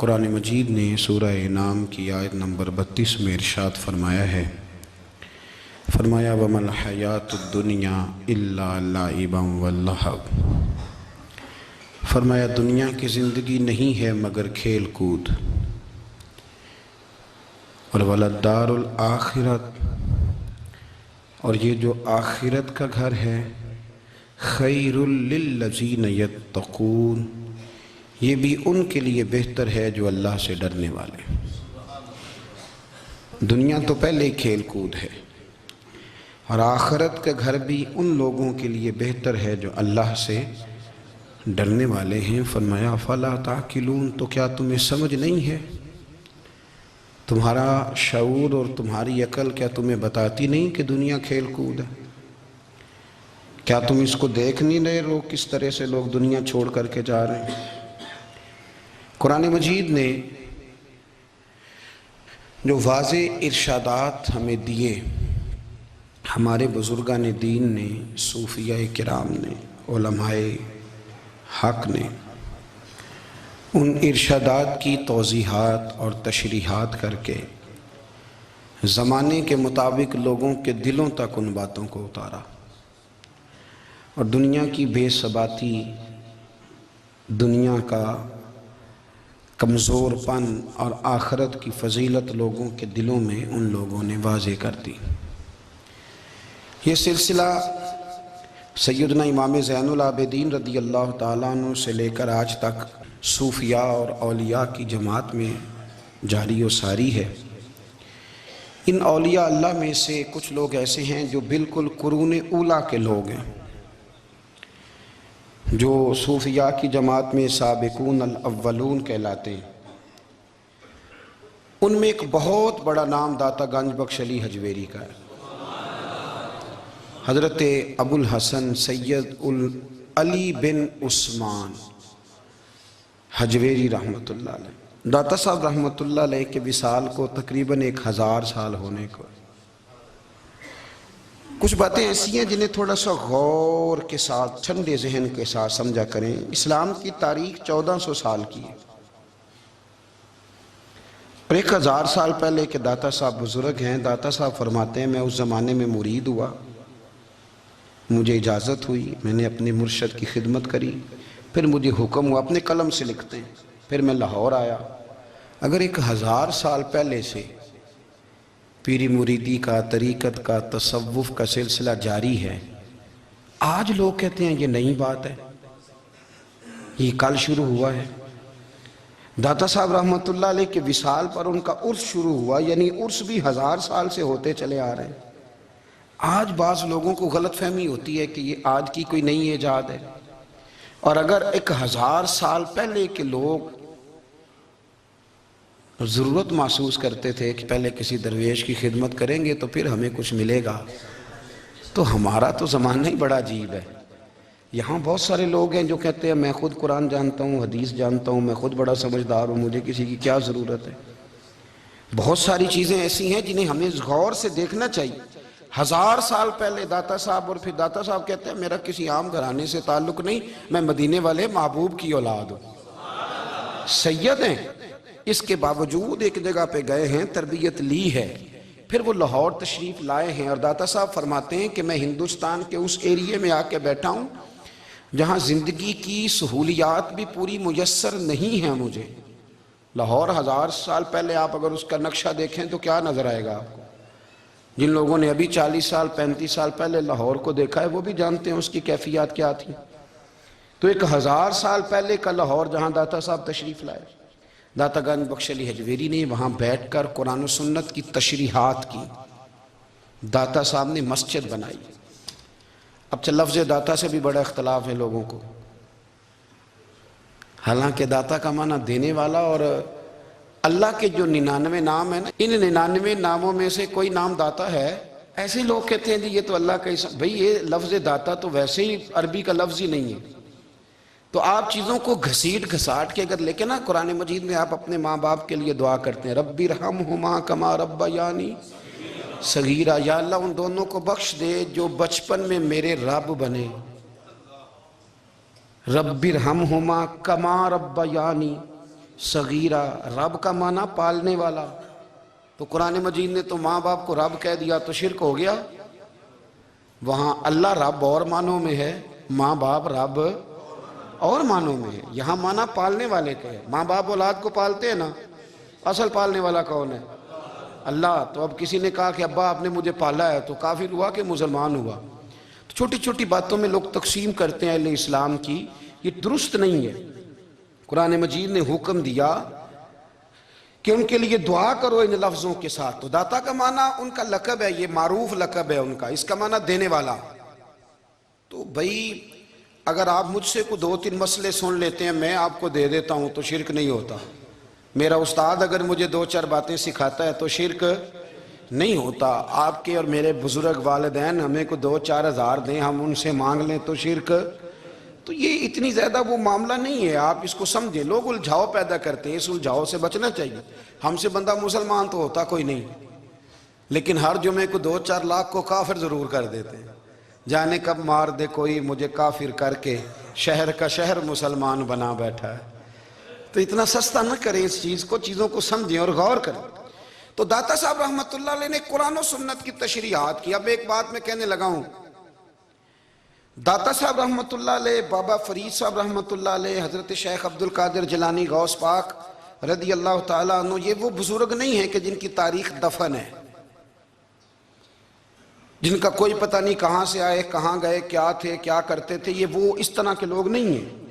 قرآن مجید نے سورہ انعام کی آیت نمبر 32 میں ارشاد فرمایا ہے، فرمایا وَمَا الْحَيَاةُ الدُّنْيَا إِلَّا لَعِبًا وَلَّهْوٌ، فرمایا دنیا کی زندگی نہیں ہے مگر کھیل کود، اور وَلَلدَّارُ الْآخِرَةُ، اور یہ جو آخرت کا گھر ہے، خَيْرٌ لِلَّذِينَ يَتَّقُونَ، یہ بھی ان کے لیے بہتر ہے جو اللہ سے ڈرنے والے۔ دنیا تو پہلے ہی کھیل کود ہے، اور آخرت کا گھر بھی ان لوگوں کے لیے بہتر ہے جو اللہ سے ڈرنے والے ہیں۔ فرمایا فَلَا تَعْقِلُونَ، تو کیا تمہیں سمجھ نہیں ہے؟ تمہارا شعور اور تمہاری عقل کیا تمہیں بتاتی نہیں کہ دنیا کھیل کود ہے؟ کیا تم اس کو دیکھ نہیں رہے لوگ کس طرح سے لوگ دنیا چھوڑ کر کے جا رہے ہیں؟ قرآن مجید نے جو واضح ارشادات ہمیں دیے، ہمارے بزرگان دین نے، صوفیاء کرام نے، علماء حق نے، ان ارشادات کی توضیحات اور تشریحات کر کے زمانے کے مطابق لوگوں کے دلوں تک ان باتوں کو اتارا، اور دنیا کی بے ثباتی، دنیا کا کمزور پن اور آخرت کی فضیلت لوگوں کے دلوں میں ان لوگوں نے واضح کر دی۔ یہ سلسلہ سیدنا امام زین العابدین رضی اللہ تعالیٰ عنہ سے لے کر آج تک صوفیاء اور اولیاء کی جماعت میں جاری و ساری ہے۔ ان اولیاء اللہ میں سے کچھ لوگ ایسے ہیں جو بالکل قرون اولیٰ کے لوگ ہیں، جو صوفیاء کی جماعت میں سابقون الاولون کہلاتے ہیں۔ ان میں ایک بہت بڑا نام داتا گنج بخش علی حجویری کا ہے۔ حضرت ابو الحسن سید علی بن عثمان حجویری رحمۃ اللہ علیہ، داتا صاحب رحمۃ اللہ علیہ کے وصال کو تقریباً 1000 سال ہونے کو۔ کچھ باتیں ایسی ہیں جنہیں تھوڑا سا غور کے ساتھ، ٹھنڈے ذہن کے ساتھ سمجھا کریں۔ اسلام کی تاریخ 1400 سال کی ہے، اور 1000 سال پہلے کے داتا صاحب بزرگ ہیں۔ داتا صاحب فرماتے ہیں میں اس زمانے میں مرید ہوا، مجھے اجازت ہوئی، میں نے اپنے مرشد کی خدمت کری، پھر مجھے حکم ہوا، اپنے قلم سے لکھتے ہیں، پھر میں لاہور آیا۔ اگر 1000 سال پہلے سے پیری مریدی کا، طریقت کا، تصوف کا سلسلہ جاری ہے، آج لوگ کہتے ہیں یہ نئی بات ہے، یہ کل شروع ہوا ہے۔ داتا صاحب رحمۃ اللہ علیہ کے وصال پر ان کا عرس شروع ہوا، یعنی عرس بھی 1000 سال سے ہوتے چلے آ رہے ہیں۔ آج بعض لوگوں کو غلط فہمی ہوتی ہے کہ یہ آج کی کوئی نئی ایجاد ہے، اور اگر 1000 سال پہلے کے لوگ ضرورت محسوس کرتے تھے کہ پہلے کسی درویش کی خدمت کریں گے تو پھر ہمیں کچھ ملے گا، تو ہمارا تو زمانہ ہی بڑا عجیب ہے۔ یہاں بہت سارے لوگ ہیں جو کہتے ہیں میں خود قرآن جانتا ہوں، حدیث جانتا ہوں، میں خود بڑا سمجھدار ہوں، مجھے کسی کی کیا ضرورت ہے۔ بہت ساری چیزیں ایسی ہیں جنہیں ہمیں غور سے دیکھنا چاہیے۔ 1000 سال پہلے داتا صاحب، اور پھر داتا صاحب کہتے ہیں میرا کسی عام گھرانے سے تعلق نہیں، میں مدینے والے محبوب کی اولاد ہوں، سید ہیں۔ اس کے باوجود ایک جگہ پہ گئے ہیں، تربیت لی ہے، پھر وہ لاہور تشریف لائے ہیں، اور داتا صاحب فرماتے ہیں کہ میں ہندوستان کے اس ایریے میں آ کے بیٹھا ہوں جہاں زندگی کی سہولیات بھی پوری میسر نہیں ہیں مجھے۔ لاہور 1000 سال پہلے آپ اگر اس کا نقشہ دیکھیں تو کیا نظر آئے گا آپ کو؟ جن لوگوں نے ابھی 40 سال 35 سال پہلے لاہور کو دیکھا ہے وہ بھی جانتے ہیں اس کی کیفیات کیا تھی۔ تو 1000 سال پہلے کا لاہور جہاں داتا صاحب تشریف لائے، داتا گنج بخش علی حجویری نے وہاں بیٹھ کر قرآن و سنت کی تشریحات کی۔ داتا صاحب نے مسجد بنائی۔ اب لفظ داتا سے بھی بڑا اختلاف ہے لوگوں کو، حالانکہ داتا کا معنی دینے والا، اور اللہ کے جو 99 نام ہیں نا، ان 99 ناموں میں سے کوئی نام داتا ہے۔ ایسے لوگ کہتے ہیں جی یہ تو اللہ کا اسم، بھئی یہ لفظ داتا تو ویسے ہی عربی کا لفظ ہی نہیں ہے۔ تو آپ چیزوں کو گھسیٹ گھساٹ کے اگر لے کے نا، قرآن مجید میں آپ اپنے ماں باپ کے لیے دعا کرتے ہیں رب ارحمہما کما ربیانی صغیرا، یا اللہ ان دونوں کو بخش دے جو بچپن میں میرے رب بنے۔ رب ارحمہما کما ربیانی، صغیرہ، رب کا معنی پالنے والا، تو قرآن مجید نے تو ماں باپ کو رب کہہ دیا تو شرک ہو گیا۔ وہاں اللہ رب اور معنوں میں ہے، ماں باپ رب اور معنوں میں ہے، یہاں معنی پالنے والے کا ہے۔ ماں باپ اولاد کو پالتے ہیں نا، اصل پالنے والا کون ہے؟ اللہ۔ تو اب کسی نے کہا کہ ابا آپ نے مجھے پالا ہے، تو کافر ہوا کہ مسلمان ہوا؟ تو چھوٹی چھوٹی باتوں میں لوگ تقسیم کرتے ہیں اہل اسلام کی، یہ درست نہیں ہے۔ قرآن مجید نے حکم دیا کہ ان کے لیے دعا کرو ان لفظوں کے ساتھ۔ تو داتا کا معنی ان کا لقب ہے، یہ معروف لقب ہے ان کا، اس کا معنی دینے والا۔ تو بھئی اگر آپ مجھ سے کو 2-3 مسئلے سن لیتے ہیں، میں آپ کو دے دیتا ہوں تو شرک نہیں ہوتا۔ میرا استاد اگر مجھے 2-4 باتیں سکھاتا ہے تو شرک نہیں ہوتا۔ آپ کے اور میرے بزرگ والدین ہمیں کو 2-4 ہزار دیں، ہم ان سے مانگ لیں تو شرک؟ تو یہ اتنی زیادہ وہ معاملہ نہیں ہے، آپ اس کو سمجھیں۔ لوگ الجھاؤ پیدا کرتے ہیں، اس الجھاؤ سے بچنا چاہیے۔ ہم سے بندہ مسلمان تو ہوتا کوئی نہیں، لیکن ہر جمعے کو 2-4 لاکھ کو کافر ضرور کر دیتے ہیں۔ جانے کب مار دے کوئی مجھے کافر کر کے، شہر کا شہر مسلمان بنا بیٹھا ہے۔ تو اتنا سستا نہ کریں اس چیز کو، چیزوں کو سمجھیں اور غور کریں۔ تو داتا صاحب رحمۃ اللہ علیہ نے قرآن و سنت کی تشریحات کی۔ اب ایک بات میں کہنے لگا ہوں، داتا صاحب رحمۃ اللہ علیہ، بابا فرید صاحب رحمۃ اللہ علیہ، حضرت شیخ عبد القادر جیلانی غوث پاک رضی اللہ تعالیٰ عنہ، یہ وہ بزرگ نہیں ہیں کہ جن کی تاریخ دفن ہے، جن کا کوئی پتہ نہیں کہاں سے آئے، کہاں گئے، کیا تھے، کیا کرتے تھے۔ یہ وہ اس طرح کے لوگ نہیں ہیں۔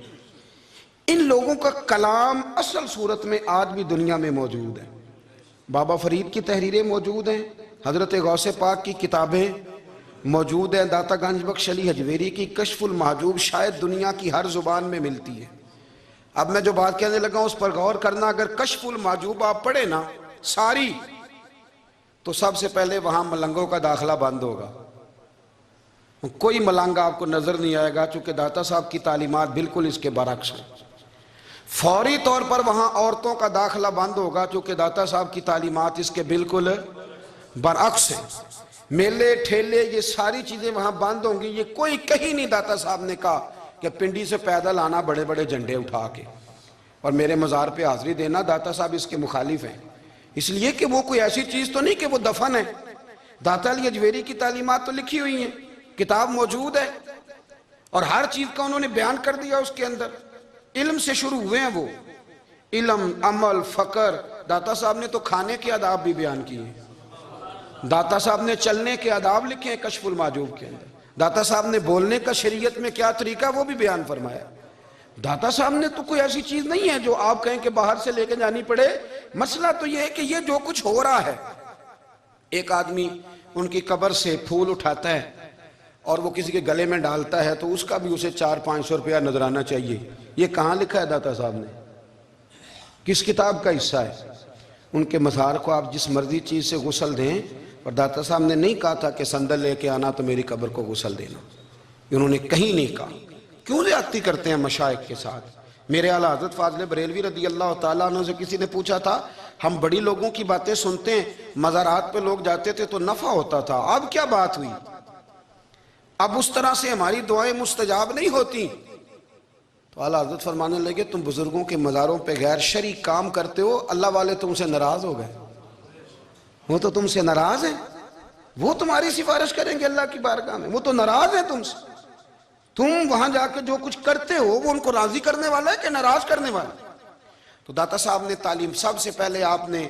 ان لوگوں کا کلام اصل صورت میں آج بھی دنیا میں موجود ہے۔ بابا فرید کی تحریریں موجود ہیں، حضرت غوث پاک کی کتابیں موجود ہیں، داتا گنج بخش علی حجویری کی کشف المحجوب شاید دنیا کی ہر زبان میں ملتی ہے۔ اب میں جو بات کہنے لگا ہوں اس پر غور کرنا۔ اگر کشف المحجوب آپ پڑھیں نا ساری، تو سب سے پہلے وہاں ملنگوں کا داخلہ بند ہوگا، کوئی ملنگ آپ کو نظر نہیں آئے گا، چونکہ داتا صاحب کی تعلیمات بالکل اس کے برعکس ہیں۔ فوری طور پر وہاں عورتوں کا داخلہ بند ہوگا، چونکہ داتا صاحب کی تعلیمات اس کے بالکل برعکس ہیں۔ میلے ٹھیلے یہ ساری چیزیں وہاں بند ہوں گی۔ یہ کوئی کہیں نہیں داتا صاحب نے کہا کہ پنڈی سے پیدل آنا بڑے بڑے جھنڈے اٹھا کے اور میرے مزار پہ حاضری دینا، داتا صاحب اس کے مخالف ہیں، اس لیے کہ وہ کوئی ایسی چیز تو نہیں کہ وہ دفن ہے۔ داتا علی حجویری کی تعلیمات تو لکھی ہوئی ہیں، کتاب موجود ہے، اور ہر چیز کا انہوں نے بیان کر دیا اس کے اندر۔ علم سے شروع ہوئے ہیں وہ، علم، عمل، فقر۔ داتا صاحب نے تو کھانے کے آداب بھی بیان کیے ہیں، داتا صاحب نے چلنے کے آداب لکھے ہیں کشف المحجوب کے اندر، داتا صاحب نے بولنے کا شریعت میں کیا طریقہ وہ بھی بیان فرمایا۔ داتا صاحب نے تو کوئی ایسی چیز نہیں ہے جو آپ کہیں کہ باہر سے لے کے جانی پڑے۔ مسئلہ تو یہ ہے کہ یہ جو کچھ ہو رہا ہے، ایک آدمی ان کی قبر سے پھول اٹھاتا ہے اور وہ کسی کے گلے میں ڈالتا ہے تو اس کا بھی اسے 400-500 روپیہ نذرانہ چاہیے۔ یہ کہاں لکھا ہے داتا صاحب نے؟ کس کتاب کا حصہ ہے؟ ان کے مزار کو آپ جس مرضی چیز سے غسل دیں، اور داتا صاحب نے نہیں کہا تھا کہ سندل لے کے آنا تو میری قبر کو غسل دینا، انہوں نے کہیں نہیں کہا۔ کیوں زیادتی کرتے ہیں مشائخ کے ساتھ؟ میرے اعلیٰ حضرت فاضل بریلوی رضی اللہ تعالیٰ عنہ سے کسی نے پوچھا تھا، ہم بڑی لوگوں کی باتیں سنتے ہیں، مزارات پہ لوگ جاتے تھے تو نفع ہوتا تھا، اب کیا بات ہوئی؟ اب اس طرح سے ہماری دعائیں مستجاب نہیں ہوتی۔ تو اعلیٰ حضرت فرمانے لگے، تم بزرگوں کے مزاروں پہ غیر شرعی کام کرتے ہو، اللہ والے تم سے ناراض ہو گئے، وہ تو تم سے ناراض ہیں، وہ تمہاری سفارش کریں گے اللہ کی بارگاہ میں، وہ تو ناراض ہیں تم سے۔ تم وہاں جا کے جو کچھ کرتے ہو وہ ان کو راضی کرنے والا ہے کہ ناراض کرنے والا ہے؟ تو داتا صاحب نے تعلیم، سب سے پہلے آپ نے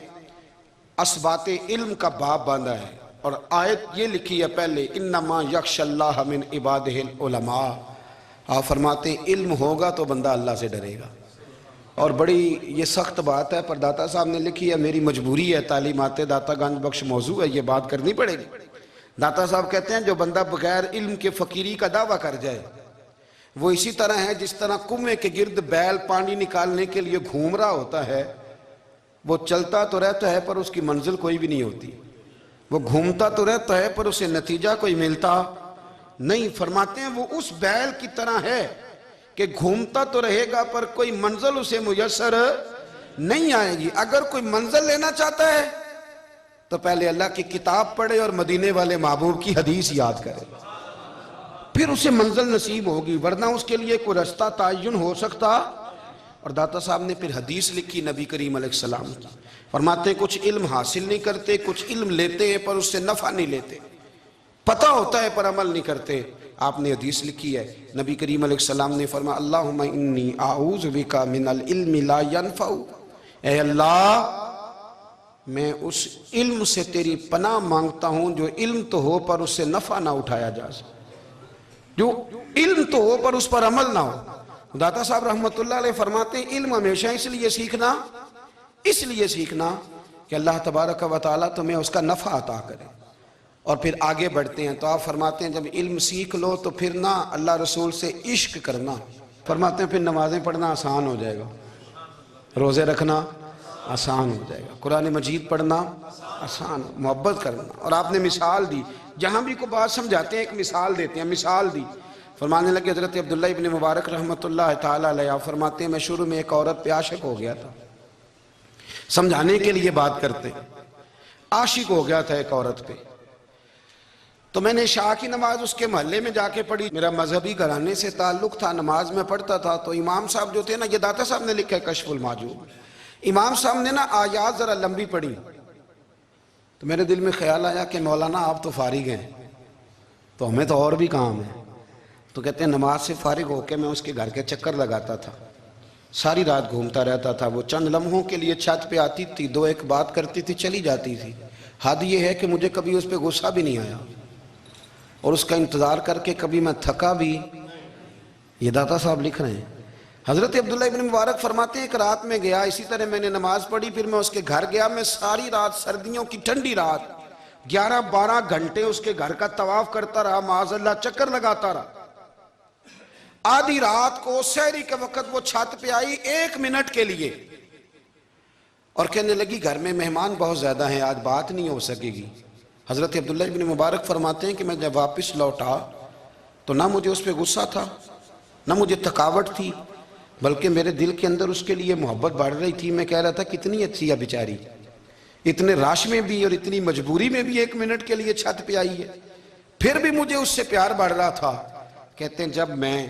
اسبات علم کا باب باندھا ہے، اور آیت یہ لکھی ہے پہلے، انما یخش اللہ من عبادہ العلماء۔ آپ فرماتے ہیں علم ہوگا تو بندہ اللہ سے ڈرے گا، اور بڑی یہ سخت بات ہے پر داتا صاحب نے لکھی ہے، میری مجبوری ہے، تعلیمات داتا گنج بخش موضوع ہے، یہ بات کرنی پڑے گی۔ داتا صاحب کہتے ہیں جو بندہ بغیر علم کے فقیری کا دعویٰ کر جائے وہ اسی طرح ہے جس طرح کنویں کے گرد بیل پانی نکالنے کے لیے گھوم رہا ہوتا ہے، وہ چلتا تو رہتا ہے پر اس کی منزل کوئی بھی نہیں ہوتی، وہ گھومتا تو رہتا ہے پر اسے نتیجہ کوئی ملتا نہیں۔ فرماتے ہیں وہ اس بیل کی طرح ہے کہ گھومتا تو رہے گا پر کوئی منزل اسے میسر نہیں آئے گی۔ اگر کوئی منزل لینا چاہتا ہے تو پہلے اللہ کی کتاب پڑھے اور مدینے والے محبوب کی حدیث یاد کرے، پھر اسے منزل نصیب ہوگی، ورنہ اس کے لیے کوئی رستہ تعین ہو سکتا اور داتا صاحب نے پھر حدیث لکھی نبی کریم علیہ السلام کی. فرماتے ہیں کچھ علم حاصل نہیں کرتے، کچھ علم لیتے ہیں پر اس سے نفع نہیں لیتے، پتہ ہوتا ہے پر عمل نہیں کرتے. آپ نے حدیث لکھی ہے، نبی کریم علیہ السلام نے فرمایا اللہم انی اعوذ بک من العلم لا ینفع، اے اللہ میں اس علم سے تیری پناہ مانگتا ہوں جو علم تو ہو پر اس سے نفع نہ اٹھایا جا سکے، جو علم تو ہو پر اس پر عمل نہ ہو. داتا صاحب رحمت اللہ علیہ فرماتے ہیں علم ہمیشہ اس لیے سیکھنا کہ اللہ تبارک و تعالیٰ تمہیں اس کا نفع عطا کرے. اور پھر آگے بڑھتے ہیں تو آپ فرماتے ہیں جب علم سیکھ لو تو پھر نہ اللہ رسول سے عشق کرنا. فرماتے ہیں پھر نمازیں پڑھنا آسان ہو جائے گا، روزے رکھنا آسان ہو جائے گا، قرآن مجید پڑھنا آسان، محبت کرنا. اور آپ نے مثال دی، جہاں بھی کوئی بات سمجھاتے ہیں ایک مثال دیتے ہیں. مثال دی، فرمانے لگے حضرت عبداللہ ابن مبارک رحمت اللہ تعالیٰ علیہ فرماتے ہیں میں شروع میں ایک عورت پہ عاشق ہو گیا تھا. سمجھانے کے لیے بات کرتے ہیں، عاشق ہو گیا تھا ایک عورت پہ. تو میں نے عشاء کی نماز اس کے محلے میں جا کے پڑھی. میرا مذہبی گھرانے سے تعلق تھا، نماز میں پڑھتا تھا. تو امام صاحب جو تھے نا، یہ داتا صاحب نے لکھا ہے کشف المحجوب، امام صاحب نے نا آیات ذرا لمبی پڑھی. تو میرے دل میں خیال آیا کہ مولانا آپ تو فارغ ہیں تو ہمیں تو اور بھی کام ہے. تو کہتے ہیں نماز سے فارغ ہو کے میں اس کے گھر کے چکر لگاتا تھا، ساری رات گھومتا رہتا تھا. وہ چند لمحوں کے لیے چھت پہ آتی تھی، دو ایک بات کرتی تھی، چلی جاتی تھی. حد یہ ہے کہ مجھے کبھی اس پہ غصہ بھی نہیں آیا اور اس کا انتظار کر کے کبھی میں تھکا بھی. یہ داتا صاحب لکھ رہے ہیں. حضرت عبداللہ ابن مبارک فرماتے ہیں ایک رات میں گیا، اسی طرح میں نے نماز پڑھی، پھر میں اس کے گھر گیا. میں ساری رات، سردیوں کی ٹھنڈی رات، 11-12 گھنٹے اس کے گھر کا طواف کرتا رہا، معاذ اللہ چکر لگاتا رہا. آدھی رات کو سحری کے وقت وہ چھت پہ آئی 1 منٹ کے لیے اور کہنے لگی گھر میں مہمان بہت زیادہ ہیں، آج بات نہیں ہو سکے گی. حضرت عبداللہ ابن مبارک فرماتے ہیں کہ میں جب واپس لوٹا تو نہ مجھے اس پہ غصہ تھا، نہ مجھے تھکاوٹ تھی، بلکہ میرے دل کے اندر اس کے لیے محبت بڑھ رہی تھی. میں کہہ رہا تھا کتنی اچھی ہے بیچاری، اتنے راش میں بھی اور اتنی مجبوری میں بھی 1 منٹ کے لیے چھت پہ آئی ہے، پھر بھی مجھے اس سے پیار بڑھ رہا تھا. کہتے ہیں جب میں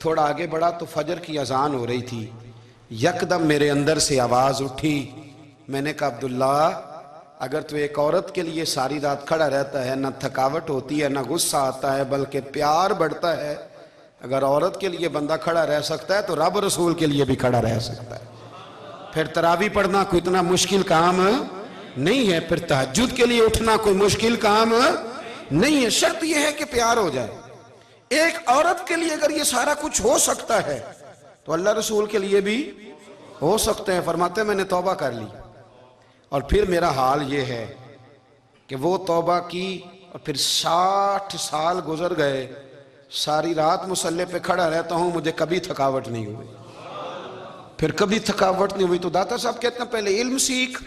تھوڑا آگے بڑھا تو فجر کی اذان ہو رہی تھی، یکدم میرے اندر سے آواز اٹھی. میں نے کہا عبداللہ اگر تو ایک عورت کے لیے ساری رات کھڑا رہتا ہے، نہ تھکاوٹ ہوتی ہے، نہ غصہ آتا ہے، بلکہ پیار بڑھتا ہے، اگر عورت کے لیے بندہ کھڑا رہ سکتا ہے تو رب رسول کے لیے بھی کھڑا رہ سکتا ہے. پھر تراویح پڑھنا کوئی اتنا مشکل کام نہیں ہے، پھر تہجد کے لیے اٹھنا کوئی مشکل کام نہیں ہے. شرط یہ ہے کہ پیار ہو جائے. ایک عورت کے لیے اگر یہ سارا کچھ ہو سکتا ہے تو اللہ رسول کے لیے بھی ہو سکتے ہیں. فرماتے ہیں میں نے توبہ کر لی اور پھر میرا حال یہ ہے کہ وہ توبہ کی اور پھر 60 سال گزر گئے، ساری رات مصلی پہ کھڑا رہتا ہوں، مجھے کبھی تھکاوٹ نہیں ہوئی، پھر کبھی تھکاوٹ نہیں ہوئی. تو داتا صاحب کہتے ہیں پہلے علم سیکھ،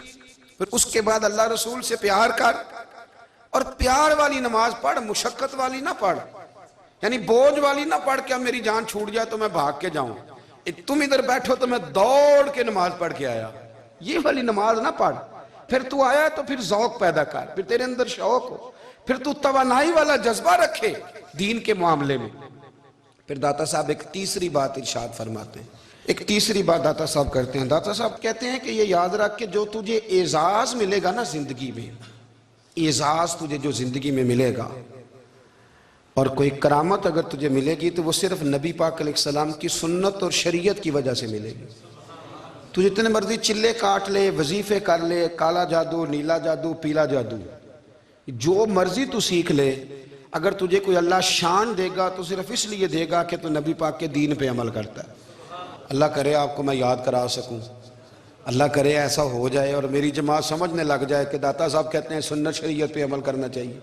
پھر اس کے بعد اللہ رسول سے پیار کر، اور پیار والی نماز پڑھ، مشقت والی نہ پڑھ، یعنی بوجھ والی نہ پڑھ کہ اب میری جان چھوٹ جائے تو میں بھاگ کے جاؤں، تم ادھر بیٹھو تو میں دوڑ کے نماز پڑھ کے آیا، یہ والی نماز نہ پڑھ. پھر تو آیا تو پھر ذوق پیدا کر، پھر تیرے اندر شوق ہو، پھر تو توانائی والا جذبہ رکھے دین کے معاملے میں. پھر داتا صاحب ایک تیسری بات ارشاد فرماتے ہیں، ایک تیسری بات داتا صاحب کرتے ہیں. داتا صاحب کہتے ہیں کہ یہ یاد رکھ کہ جو تجھے اعزاز ملے گا نا زندگی میں، اعزاز تجھے جو زندگی میں ملے گا اور کوئی کرامت اگر تجھے ملے گی تو وہ صرف نبی پاک علیہ السلام کی سنت اور شریعت کی وجہ سے ملے گی. تو جتنے مرضی چلے کاٹ لے، وظیفے کر لے، کالا جادو، نیلا جادو، پیلا جادو، جو مرضی تو سیکھ لے، اگر تجھے کوئی اللہ شان دے گا تو صرف اس لیے دے گا کہ تو نبی پاک کے دین پہ عمل کرتا ہے. اللہ کرے آپ کو میں یاد کرا سکوں، اللہ کرے ایسا ہو جائے اور میری جماعت سمجھنے لگ جائے کہ داتا صاحب کہتے ہیں سنت شریعت پہ عمل کرنا چاہیے.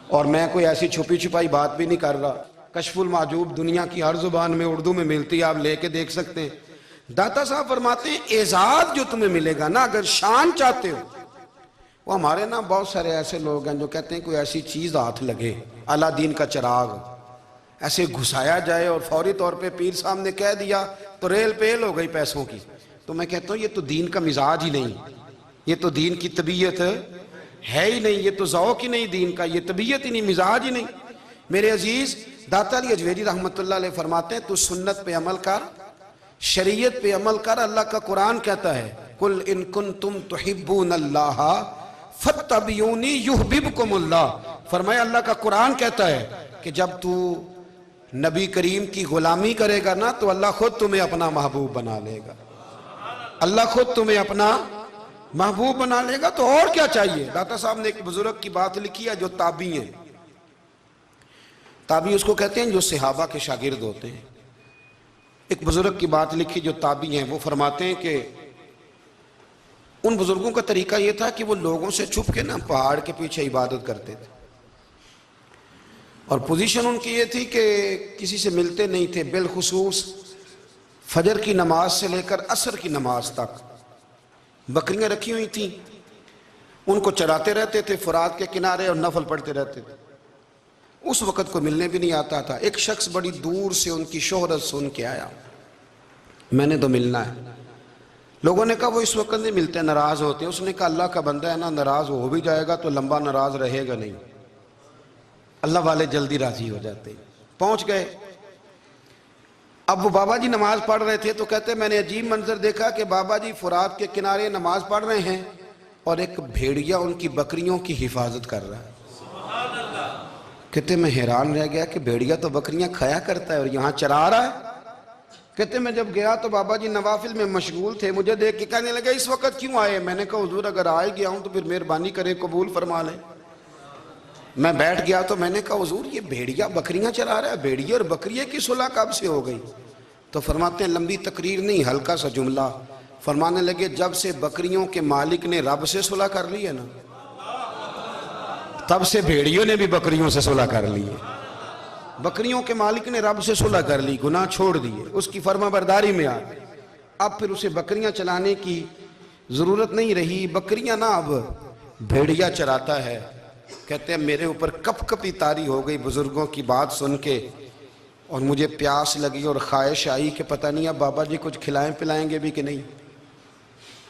اور میں کوئی ایسی چھپی چھپائی بات بھی نہیں کر رہا. کشف المحجوب دنیا کی ہر زبان میں اردو میں ملتی ہے، آپ لے کے دیکھ سکتے ہیں. داتا صاحب فرماتے ہیں اعزاز جو تمہیں ملے گا نا، اگر شان چاہتے ہو، وہ ہمارے نا بہت سارے ایسے لوگ ہیں جو کہتے ہیں کوئی ایسی چیز ہاتھ لگے، اعلیٰ دین کا چراغ ایسے گھسایا جائے اور فوری طور پہ پیر صاحب نے کہہ دیا تو ریل پیل ہو گئی پیسوں کی. تو میں کہتا ہوں یہ تو دین کا مزاج ہی نہیں، یہ تو دین کی طبیعت ہے ہی نہیں، یہ تو ذوق ہی نہیں دین کا، یہ طبیعت ہی نہیں، مزاج ہی نہیں. میرے عزیز داتا علی اجویری رحمت اللہ علیہ فرماتے ہیں تو سنت پہ عمل کر، شریعت پہ عمل کر. اللہ کا قرآن کہتا ہے قل ان کنتم تحبون اللہ فاتبعونی یحببکم اللہ. فرمایا اللہ کا قرآن کہتا ہے کہ جب تو نبی کریم کی غلامی کرے گا نا تو اللہ خود تمہیں اپنا محبوب بنا لے گا. اللہ خود تمہیں اپنا محبوب بنا لے گا. تو اور کیا چاہیے. داتا صاحب نے ایک بزرگ کی بات لکھی ہے جو تابعی ہیں. تابعی اس کو کہتے ہیں جو صحابہ کے شاگرد ہوتے ہیں. ایک بزرگ کی بات لکھی جو تابعی ہیں. وہ فرماتے ہیں کہ ان بزرگوں کا طریقہ یہ تھا کہ وہ لوگوں سے چھپ کے نا پہاڑ کے پیچھے عبادت کرتے تھے. اور پوزیشن ان کی یہ تھی کہ کسی سے ملتے نہیں تھے. بالخصوص فجر کی نماز سے لے کر عصر کی نماز تک بکریاں رکھی ہوئی تھیں. ان کو چراتے رہتے تھے فرات کے کنارے اور نفل پڑھتے رہتے تھے. اس وقت کو ملنے بھی نہیں آتا تھا. ایک شخص بڑی دور سے ان کی شہرت سن کے آیا. میں نے تو ملنا ہے. لوگوں نے کہا وہ اس وقت نہیں ملتے, ناراض ہوتے. اس نے کہا اللہ کا بندہ ہے نا, ناراض ہو بھی جائے گا تو لمبا ناراض رہے گا نہیں. اللہ والے جلدی راضی ہو جاتے. پہنچ گئے. اب وہ بابا جی نماز پڑھ رہے تھے تو کہتے میں نے عجیب منظر دیکھا کہ بابا جی فرات کے کنارے نماز پڑھ رہے ہیں اور ایک بھیڑیا ان کی بکریوں کی حفاظت کر رہا ہے. کہتے میں حیران رہ گیا کہ بھیڑیا تو بکریاں کھایا کرتا ہے اور یہاں چرا رہا ہے. کہتے میں جب گیا تو بابا جی نوافل میں مشغول تھے. مجھے دیکھ کے کہنے لگے اس وقت کیوں آئے. میں نے کہا حضور اگر آئے گیا ہوں تو پھر مہربانی کرے قبول فرما لیں. میں بیٹھ گیا تو میں نے کہا حضور یہ بھیڑیا بکریاں چرا رہا ہے, بھیڑیا اور بکریے کی صلح کب سے ہو گئی. تو فرماتے ہیں لمبی تقریر نہیں, ہلکا سا جملہ. فرمانے لگے جب سے بکریوں کے مالک نے رب سے صلح کر لی ہے نا تب سے بھیڑیوں نے بھی بکریوں سے صلح کر لی ہے. بکریوں کے مالک نے رب سے صلح کر لی, گناہ چھوڑ دیے, اس کی فرما برداری میں آ گئے. اب پھر اسے بکریاں چلانے کی ضرورت نہیں رہی. بکریاں نا اب بھیڑیا چراتا ہے. کہتے ہیں میرے اوپر کپ کپی طاری ہو گئی بزرگوں کی بات سن کے, اور مجھے پیاس لگی اور خواہش آئی کہ پتہ نہیں اب بابا جی کچھ کھلائیں پلائیں گے بھی کہ نہیں,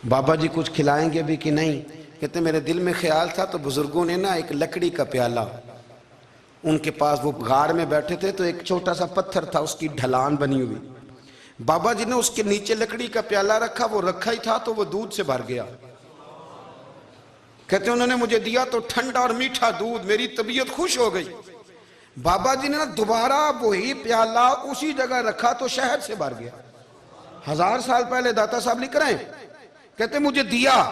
بابا جی کچھ کھلائیں گے بھی کہ نہیں. کہتے ہیں میرے دل میں خیال تھا تو بزرگوں نے نا ایک لکڑی کا پیالہ, ان کے پاس وہ غار میں بیٹھے تھے تو ایک چھوٹا سا پتھر تھا, اس کی ڈھلان بنی ہوئی. بابا جی نے اس کے نیچے لکڑی کا پیالہ رکھا, وہ رکھا ہی تھا تو وہ دودھ سے بھر گیا. کہتے ہیں انہوں نے مجھے دیا تو ٹھنڈا اور میٹھا دودھ, میری طبیعت خوش ہو گئی. بابا جی نے دوبارہ وہی پیالہ اسی جگہ رکھا تو شہد سے بھر گیا. 1000 سال پہلے داتا صاحب لکھ رہے ہیں. کہتے مجھے دیا.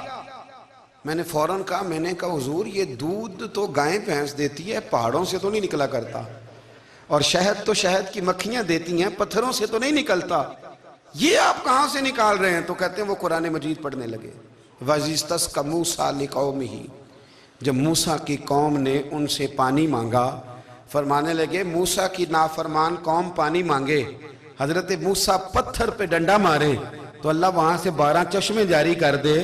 میں نے فوراً کہا, میں نے کہا حضور یہ دودھ تو گائیں بھینس دیتی ہے, پہاڑوں سے تو نہیں نکلا کرتا, اور شہد تو شہد کی مکھیاں دیتی ہیں, پتھروں سے تو نہیں نکلتا, یہ آپ کہاں سے نکال رہے ہیں. تو کہتے ہیں وہ قرآن مجید پڑھنے لگے. وَإِذِ اسْتَسْقَىٰ مُوسَىٰ لِقَوْمِهِ, جب موسیٰ کی قوم نے ان سے پانی مانگا, فرمانے لگے موسیٰ کی نافرمان قوم پانی مانگے, حضرت موسیٰ پتھر پہ ڈنڈا مارے تو اللہ وہاں سے 12 چشمے جاری کر دے.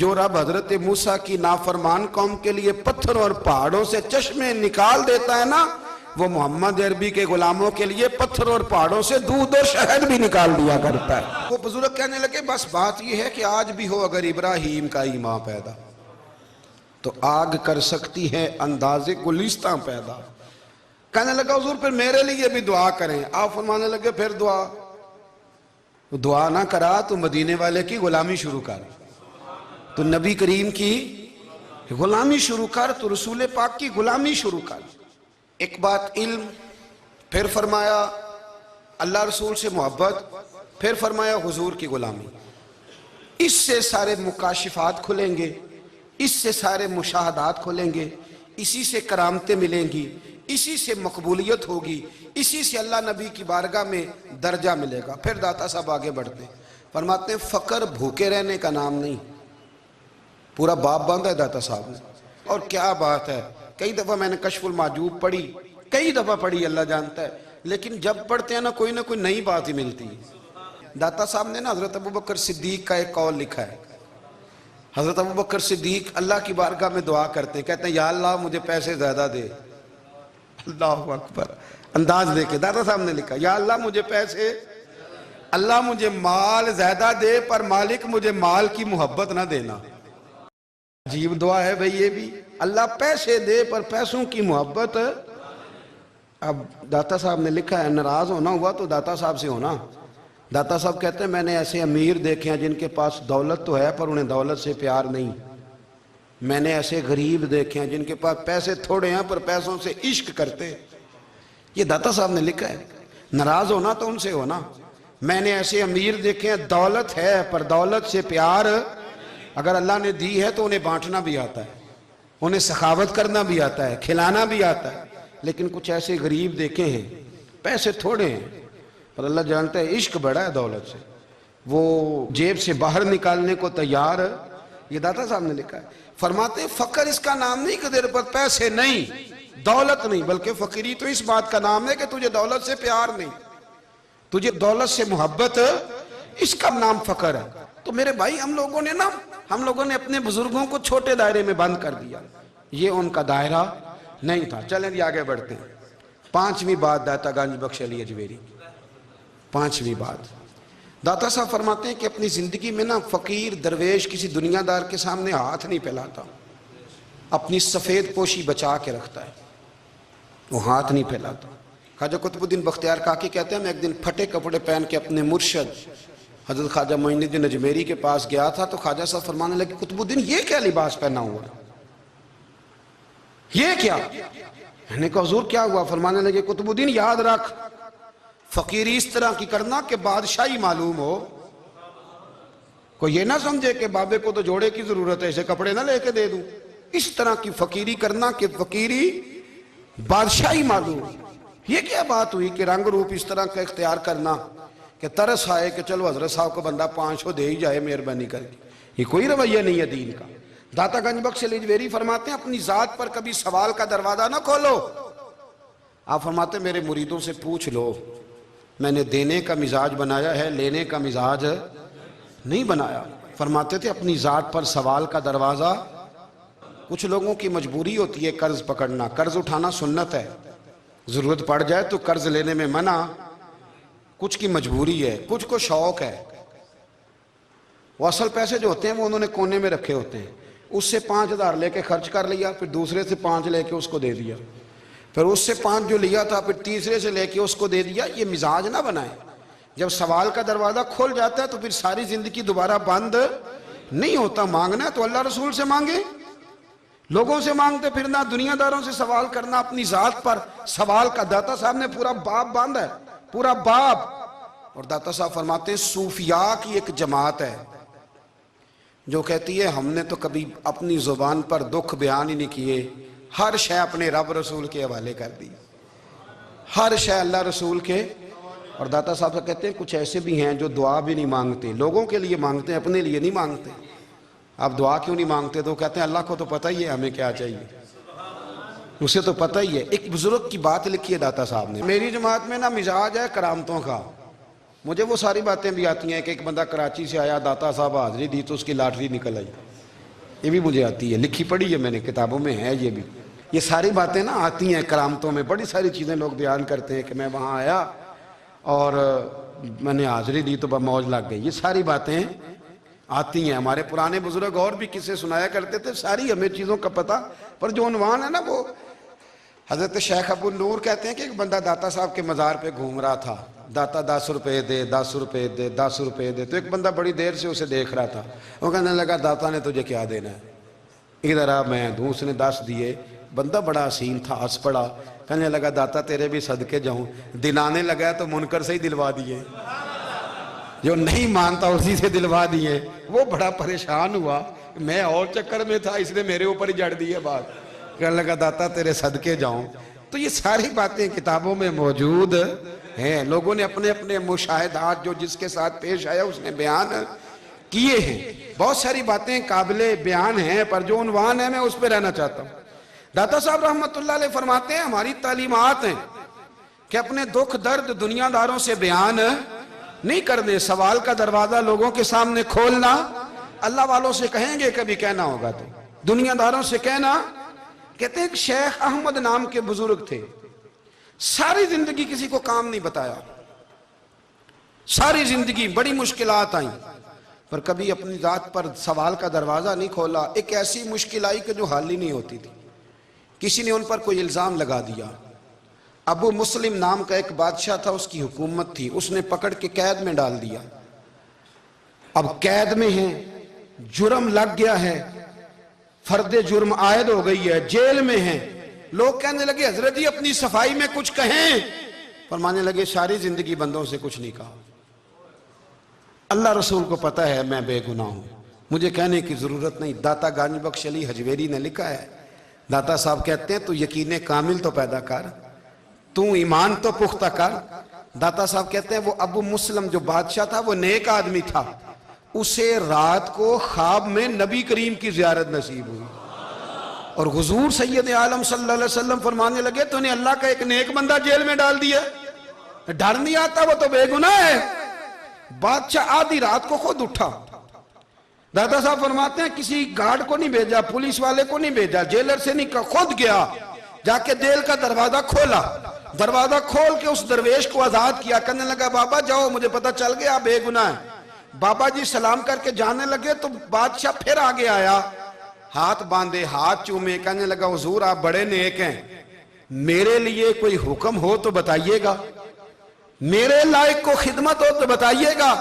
جو رب حضرت موسیٰ کی نافرمان قوم کے لیے پتھر اور پہاڑوں سے چشمے نکال دیتا ہے نا, وہ محمد عربی کے غلاموں کے لیے پتھر اور پہاڑوں سے دودھ اور شہد بھی نکال دیا کرتا ہے. وہ بزرگ کہنے لگے بس بات یہ ہے کہ آج بھی ہو اگر ابراہیم کا ایمان پیدا تو آگ کر سکتی ہے انداز گلستاں پیدا. کہنے لگا حضور پھر میرے لیے بھی دعا کریں. آپ فرمانے لگے پھر دعا نہ کرا تو مدینے والے کی غلامی شروع کر, تو نبی کریم کی غلامی شروع کر, تو رسول پاک کی غلامی شروع کر. ایک بات علم, پھر فرمایا اللہ رسول سے محبت, پھر فرمایا حضور کی غلامی. اس سے سارے مکاشفات کھلیں گے, اس سے سارے مشاہدات کھلیں گے, اسی سے کرامتیں ملیں گی, اسی سے مقبولیت ہوگی, اسی سے اللہ نبی کی بارگاہ میں درجہ ملے گا. پھر داتا صاحب آگے بڑھتے فرماتے ہیں فقر بھوکے رہنے کا نام نہیں. پورا باب باندھا ہے داتا صاحب نے, اور کیا بات ہے. کئی دفعہ میں نے کشف المحجوب پڑھی, کئی دفعہ پڑھی, اللہ جانتا ہے, لیکن جب پڑھتے ہیں نا کوئی نئی بات ہی ملتی ہے. داتا صاحب نے نا حضرت ابوبکر صدیق کا ایک قول لکھا ہے. حضرت ابوبکر صدیق اللہ کی بارگاہ میں دعا کرتے ہیں, کہتے ہیں یا اللہ مجھے پیسے زیادہ دے. اللہ اکبر, انداز دیکھے داتا صاحب نے لکھا یا اللہ مجھے پیسے, اللہ مجھے مال زیادہ دے پر مالک مجھے مال کی محبت نہ دینا. عجیب دعا ہے بھئی یہ بھی, اللہ پیسے دے پر پیسوں کی محبت. اب داتا صاحب نے لکھا ہے ناراض ہونا ہوا تو داتا صاحب سے ہونا, داتا صاحب کہتے ہیں میں نے ایسے امیر دیکھے ہیں جن کے پاس دولت تو ہے پر انہیں دولت سے پیار نہیں، میں نے ایسے غریب دیکھے ہیں جن کے پاس پیسے تھوڑے ہیں پر پیسوں سے عشق کرتے۔ یہ داتا صاحب نے لکھا ہے۔ ناراض ہونا تو ان سے ہونا۔ میں نے ایسے امیر دیکھے ہیں دولت ہے پر دولت سے پیار، اگر اللہ نے دی ہے تو انہیں بانٹنا بھی آتا ہے، انہیں سخاوت کرنا بھی آتا ہے، کھلانا بھی آتا ہے، لیکن کچھ ایسے غریب دیکھے ہیں پیسے تھوڑے ہیں پر اللہ جانتا ہے عشق بڑا ہے دولت سے، وہ جیب سے باہر نکالنے کو تیار۔ یہ داتا صاحب نے لکھا ہے۔ فرماتے ہیں فقر اس کا نام نہیں کہ تیرے پر پیسے نہیں، دولت نہیں، بلکہ فقیری تو اس بات کا نام ہے کہ تجھے دولت سے پیار نہیں، تجھے دولت سے محبت، اس کا نام فقر ہے۔ تو میرے بھائی ہم لوگوں نے اپنے بزرگوں کو چھوٹے دائرے میں بند کر دیا، یہ ان کا دائرہ نہیں تھا۔ چلیں جی آگے بڑھتے ہیں۔ پانچویں بات داتا گنج بخش علی اجمیری، پانچویں بات داتا صاحب فرماتے ہیں کہ اپنی زندگی میں نا فقیر درویش کسی دنیا دار کے سامنے ہاتھ نہیں پھیلاتا، اپنی سفید پوشی بچا کے رکھتا ہے، وہ ہاتھ نہیں پھیلاتا۔ خواجہ قطب الدین بختیار کاکی کہتے ہیں میں ایک دن پھٹے کپڑے پہن کے اپنے مرشد حضرت خواجہ معین الدین اجمیری کے پاس گیا تھا تو خواجہ صاحب فرمانے لگے قطب الدین یہ کیا لباس پہنا ہوا ہے، یہ کیا؟ میں نے کہا حضور کیا ہوا؟ فرمانے لگے قطب الدین یاد رکھ فقیری اس طرح کی کرنا کہ بادشاہی معلوم ہو، کوئی یہ نہ سمجھے کہ بابے کو تو جوڑے کی ضرورت ہے اسے کپڑے نہ لے کے دے دوں، اس طرح کی فقیری کرنا کہ فقیری بادشاہی معلوم ہو۔ یہ کیا بات ہوئی کہ رنگ روپ اس طرح کا اختیار کرنا کہ ترس آئے کہ چلو حضرت صاحب کو بندہ 500 دے ہی جائے مہربانی کر کے، یہ کوئی رویہ نہیں ہے دین کا۔ داتا گنج بخش علی اجمیری فرماتے ہیں اپنی ذات پر کبھی سوال کا دروازہ نہ کھولو۔ آپ فرماتے ہیں میرے مریدوں سے پوچھ لو، میں نے دینے کا مزاج بنایا ہے، لینے کا مزاج نہیں بنایا۔ فرماتے تھے اپنی ذات پر سوال کا دروازہ، کچھ لوگوں کی مجبوری ہوتی ہے قرض پکڑنا، قرض اٹھانا سنت ہے، ضرورت پڑ جائے تو قرض لینے میں منع، کچھ کی مجبوری ہے، کچھ کو شوق ہے، وہ اصل پیسے جو ہوتے ہیں وہ انہوں نے کونے میں رکھے ہوتے ہیں، اس سے 5,000 لے کے خرچ کر لیا، پھر دوسرے سے 5 لے کے اس کو دے دیا، پھر اس سے 5 جو لیا تھا پھر تیسرے سے لے کے اس کو دے دیا۔ یہ مزاج نہ بنائے، جب سوال کا دروازہ کھول جاتا ہے تو پھر ساری زندگی دوبارہ بند نہیں ہوتا۔ مانگنا ہے تو اللہ رسول سے مانگے، لوگوں سے مانگتے پھرنا، دنیا داروں سے سوال کرنا، اپنی ذات پر سوال کا داتا صاحب نے پورا باب باندھا ہے، پورا باب۔ اور داتا صاحب فرماتے ہیں صوفیاء کی ایک جماعت ہے جو کہتی ہے ہم نے تو کبھی اپنی زبان پر دکھ بیان ہی نہیں کیے، ہر شے اپنے رب رسول کے حوالے کر دی، ہر شے اللہ رسول کے۔ اور داتا صاحب کہتے ہیں کچھ ایسے بھی ہیں جو دعا بھی نہیں مانگتے، لوگوں کے لیے مانگتے ہیں، اپنے لیے نہیں مانگتے۔ آپ دعا کیوں نہیں مانگتے؟ تو کہتے ہیں اللہ کو تو پتہ ہی ہے ہمیں کیا چاہیے، اسے تو پتہ ہی ہے۔ ایک بزرگ کی بات لکھی ہے داتا صاحب نے، میری جماعت میں نا مزاج ہے کرامتوں کا، مجھے وہ ساری باتیں بھی آتی ہیں کہ ایک بندہ کراچی سے آیا، داتا صاحب حاضری دی تو اس کی لاٹری نکل آئی، یہ بھی مجھے آتی ہے، لکھی پڑھی ہے میں نے، کتابوں میں ہے یہ بھی۔ یہ ساری باتیں نا آتی ہیں کرامتوں میں، بڑی ساری چیزیں لوگ بیان کرتے ہیں کہ میں وہاں آیا اور میں نے حاضری دی تو موج لگ گئی، یہ ساری باتیں آتی ہیں۔ ہمارے پرانے بزرگ اور بھی قصے سنایا کرتے تھے، ساری ہمیں چیزوں کا پتہ، پر جو عنوان ہے نا وہ حضرت شیخ ابو نور کہتے ہیں کہ ایک بندہ داتا صاحب کے مزار پہ گھوم رہا تھا، داتا 10 روپے دے، 10 روپے دے، 10 روپے دے، تو ایک بندہ بڑی دیر سے اسے دیکھ رہا تھا، وہ کہنے لگا داتا نے تجھے کیا دینا ہے، ادھر آ میں دوں۔ اس نے 10 دیے، بندہ بڑا حسین تھا، ہنس پڑا، کہنے لگا داتا تیرے بھی صدقے جاؤں، دلانے لگا تو منکر سے ہی دلوا دیے، جو نہیں مانتا اسی سے دلوا دیے۔ وہ بڑا پریشان ہوا، میں اور چکر میں تھا، اس نے میرے اوپر ہی جڑ دی ہے بات، کہنے لگا داتا تیرے صدقے جاؤں۔ تو یہ ساری باتیں کتابوں میں موجود ہیں، لوگوں نے اپنے اپنے مشاہدات جو جس کے ساتھ پیش آیا اس نے بیان کیے ہیں۔ بہت ساری باتیں قابل بیان ہیں، پر جو عنوان ہے میں اس پہ رہنا چاہتا ہوں۔ داتا صاحب رحمت اللہ علیہ فرماتے ہیں ہماری تعلیمات ہیں کہ اپنے دکھ درد دنیا داروں سے بیان نہیں کرنے، سوال کا دروازہ لوگوں کے سامنے کھولنا، اللہ والوں سے کہیں گے کبھی کہنا ہوگا تو دنیا داروں سے کہنا۔ کہتے ہیں کہ شیخ احمد نام کے بزرگ تھے، ساری زندگی کسی کو کام نہیں بتایا، ساری زندگی بڑی مشکلات آئیں، پر کبھی اپنی ذات پر سوال کا دروازہ نہیں کھولا۔ ایک ایسی مشکل آئی کہ جو حل ہی نہیں ہوتی تھی، کسی نے ان پر کوئی الزام لگا دیا، ابو مسلم نام کا ایک بادشاہ تھا، اس کی حکومت تھی، اس نے پکڑ کے قید میں ڈال دیا۔ اب قید میں ہیں، جرم لگ گیا ہے، فرد جرم عائد ہو گئی ہے، جیل میں ہیں۔ لوگ کہنے لگے حضرت جی اپنی صفائی میں کچھ کہیں۔ فرمانے لگے ساری زندگی بندوں سے کچھ نہیں کہا، اللہ رسول کو پتہ ہے میں بے گناہ ہوں، مجھے کہنے کی ضرورت نہیں۔ داتا گانج بخش علی حجویری نے لکھا ہے، داتا صاحب کہتے ہیں تو یقین کامل تو پیدا کر، تو ایمان تو پختہ کر۔ داتا صاحب کہتے ہیں وہ ابو مسلم جو بادشاہ تھا وہ نیک آدمی تھا، اسے رات کو خواب میں نبی کریم کی زیارت نصیب ہوئی، اور حضور سید عالم صلی اللہ علیہ وسلم فرمانے لگے تو نے اللہ کا ایک نیک بندہ جیل میں ڈال دیا، ڈر نہیں آتا، وہ تو بے گناہ ہے۔ بادشاہ آدھی رات کو خود اٹھا، دادا صاحب فرماتے ہیں کسی گارڈ کو نہیں بھیجا، پولیس والے کو نہیں بھیجا، جیلر سے نہیں کہا، خود گیا، جا کے جیل کا دروازہ کھولا، دروازہ کھول کے اس درویش کو آزاد کیا، کہنے لگا بابا جاؤ مجھے پتہ چل گیا بے گناہ ہے۔ بابا جی سلام کر کے جانے لگے تو بادشاہ پھر آگے آیا، ہاتھ باندھے، ہاتھ چومے، کہنے لگا حضور آپ بڑے نیک ہیں، میرے لیے کوئی حکم ہو تو بتائیے گا، میرے لائق کو خدمت ہو تو بتائیے گا۔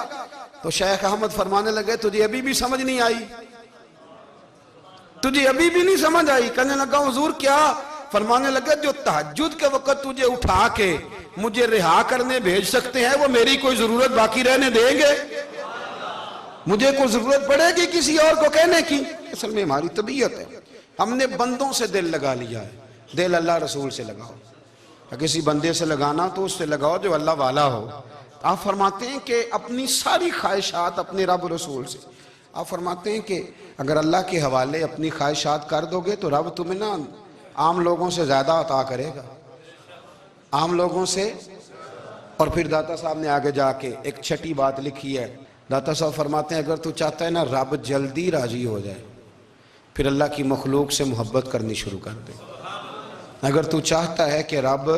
تو شیخ احمد فرمانے لگے تجھے ابھی بھی سمجھ نہیں آئی، تجھے ابھی بھی نہیں سمجھ آئی؟ کہنے لگا حضور کیا؟ فرمانے لگے جو تہجد کے وقت تجھے اٹھا کے مجھے رہا کرنے بھیج سکتے ہیں وہ میری کوئی ضرورت باقی رہنے دیں گے؟ مجھے کوئی ضرورت پڑے گی کسی اور کو کہنے کی؟ اصل میں ہماری طبیعت ہے، ہم نے بندوں سے دل لگا لیا ہے، دل اللہ رسول سے لگاؤ، کسی بندے سے لگانا تو اس سے لگاؤ جو اللہ والا ہو۔ آپ فرماتے ہیں کہ اپنی ساری خواہشات اپنے رب رسول سے، آپ فرماتے ہیں کہ اگر اللہ کے حوالے اپنی خواہشات کر دو گے تو رب تمہیں نا عام لوگوں سے زیادہ عطا کرے گا، عام لوگوں سے۔ اور پھر داتا صاحب نے آگے جا کے ایک چھٹی بات لکھی ہے، داتا صاحب فرماتے ہیں اگر تو چاہتا ہے نا رب جلدی راضی ہو جائے پھر اللہ کی مخلوق سے محبت کرنی شروع کر دے۔ اگر تو چاہتا ہے کہ رب